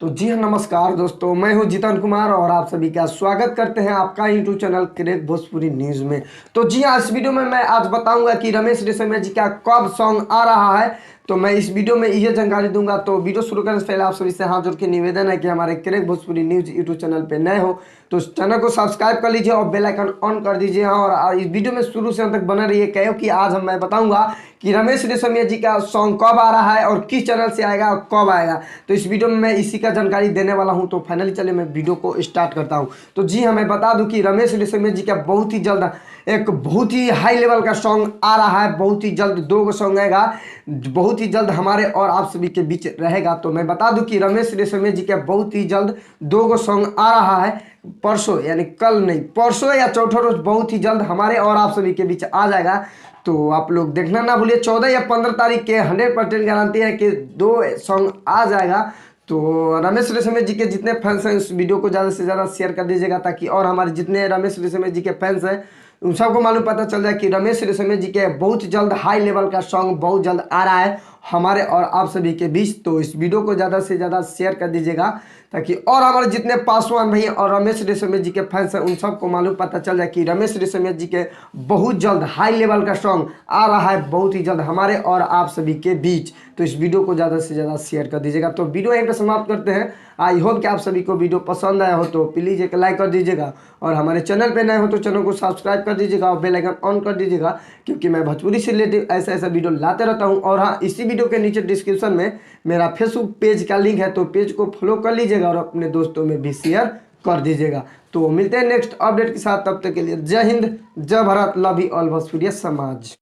तो जी हाँ, नमस्कार दोस्तों, मैं हूं जितन कुमार और आप सभी का स्वागत करते हैं आपका YouTube channel crack Bhojpuri news में। तो जी हाँ, इस वीडियो में मैं आज बताऊंगा कि रमेश रेशमिया जी का कब सॉन्ग आ रहा है। तो मैं इस वीडियो में ये जानकारी दूंगा। तो वीडियो शुरू करने से पहले आप सभी से हाथ जोड़ के निवेदन है कि हमारे crack Bhojpuri news YouTube channel पे नए हो तो इस चैनल को सब्सक्राइब कर लीजिए और बेल आइकन ऑन कर दीजिए। हाँ, और इस वीडियो में शुरू से अंत तक बने रहिए क्योंकि आज मैं बताऊंगा कि रमेश रेशमिया जी का सॉन्ग कब आ रहा है और किस चैनल से आएगा और कब आएगा। तो इस वीडियो में मैं इसी का जानकारी देने वाला हूं। तो फाइनली चले मैं वीडियो को स्टार्ट करता हूं। तो जी हाँ, मैं बता दूं कि रमेश रेशमिया जी का बहुत ही जल्द एक बहुत ही हाई लेवल का सॉन्ग आ रहा है। बहुत ही जल्द दो गो सॉन्ग आएगा, बहुत ही जल्द हमारे और आप सभी के बीच रहेगा। तो मैं बता दूं कि रमेश रेशमिया जी का बहुत ही जल्द दो गो सॉन्ग आ रहा है। परसों यानी कल नहीं, परसों या चौथा रोज बहुत ही जल्द हमारे और आप सभी के बीच आ जाएगा। तो आप लोग देखना ना भूलिए। 14 या 15 तारीख के 100% गारंटी है कि दो सॉन्ग आ जाएगा। तो रमेश रेशमिया जी के जितने फैंस हैं इस वीडियो को ज़्यादा से ज़्यादा शेयर कर दीजिएगा ताकि और हमारे जितने रमेश रेशमिया जी के फैंस हैं उन सबको मालूम पता चल जाए कि रमेश रेशमिया जी के बहुत जल्द हाई लेवल का सॉन्ग बहुत जल्द आ रहा है हमारे और आप सभी के बीच। तो इस वीडियो को ज़्यादा से ज़्यादा शेयर कर दीजिएगा ताकि और हमारे जितने पासवान भैया और रमेश रेशमिया जी के फैंस हैं उन सबको मालूम पता चल जाए कि रमेश रेशमिया जी के बहुत जल्द हाई लेवल का सॉन्ग आ रहा है बहुत ही जल्द हमारे और आप सभी के बीच। तो इस वीडियो को ज़्यादा से ज़्यादा शेयर कर दीजिएगा। तो वीडियो यहीं पर समाप्त करते हैं। आई होप कि आप सभी को वीडियो पसंद आया हो तो प्लीज़ एक लाइक कर दीजिएगा और हमारे चैनल पे नए हो तो चैनल को सब्सक्राइब कर दीजिएगा और बेल आइकन ऑन कर दीजिएगा क्योंकि मैं भोजपुरी से रिलेटेड ऐसा ऐसा वीडियो लाते रहता हूँ। और हाँ, इसी वीडियो के नीचे डिस्क्रिप्शन में मेरा फेसबुक पेज का लिंक है तो पेज को फॉलो कर लीजिएगा और अपने दोस्तों में भी शेयर कर दीजिएगा। तो मिलते हैं नेक्स्ट अपडेट के साथ, तब तक के लिए जय हिंद, जय भारत, लव यू ऑल भोजपुरिया समाज।